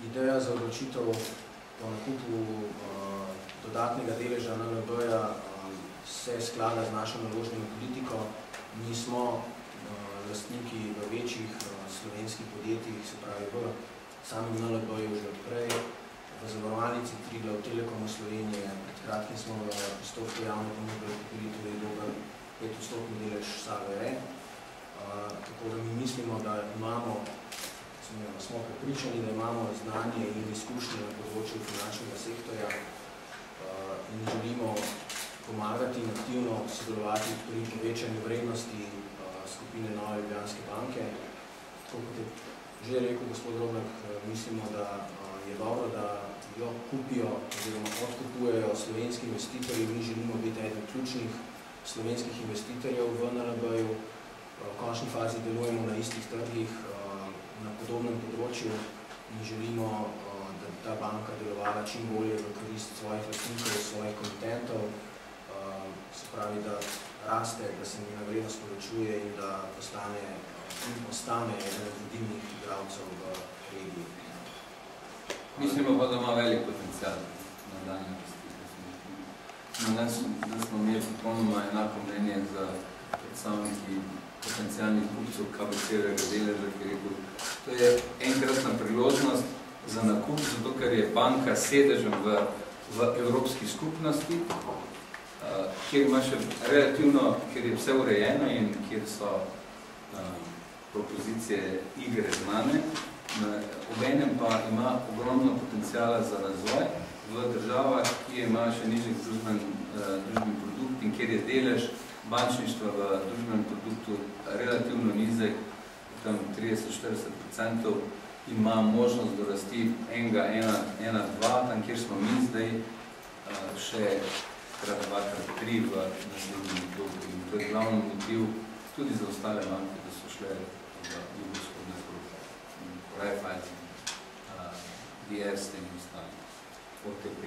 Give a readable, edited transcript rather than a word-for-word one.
Ideja za odločitev po nakupu dodatnega deleža NLB-ja se sklada z našo naložbeno politiko. Mi smo lastniki v večjih slovenskih podjetjih, se pravi v samem NLB-ju že odprej, v zavarovalnici Triglav, Telekomu Slovenije. Pred kratkim smo v postopku javne ponudbe kupili tudi dober 5% delež Save Re. Tako da mi mislimo, da smo prepričani, da imamo znanje in izkušnje na področju finančnega sektorja in želimo pomagati in aktivno sodelovati pri povečanju vrednosti skupine Nove Ljubljanske banke. Tako kot je že rekel gospod Roblek, mislimo, da je dobro, da jo kupijo oziroma odkupujejo slovenski investitorji. Mi želimo biti eden ključnih slovenskih investitorjev v NLB-ju. V končni fazi delujemo na istih trgih, na podobnem področju in želimo, da bi ta banka delovala čim bolje v korist svojih lastnikov, svojih komitentov, se pravi, da raste, da se njena vrednost povečuje in da postane eden od vodilnih igralcev v regiji. Mislimo pa, da ima velik potencial na daljne investicije. Da smo imeli popolnoma enako mnenje za predstavniki potencijalnih kupcev KBC-evega deleža, ki je rekel, to je enkratna priložnost za nakup, zato ker je banka sedežem v Evropski skupnosti, kjer ima še relativno, kjer je vse urejeno in kjer so propozicije igre znane, obenem pa ima ogromno potencijala za razvoj v državah, ki ima še nižji družbeni produkt in kjer je delež bančništva v družbenem produktu relativno nizek, tam 30-40%, ima možnost dorasti 1-2, tam kjer smo mi zdaj še krat 2-3 v naslednjem obdobju. In to je glavni motiv tudi za ostale banke, da so šle v jugovzhodne Evrope. Raiffeisen, DS in ostali, OTP.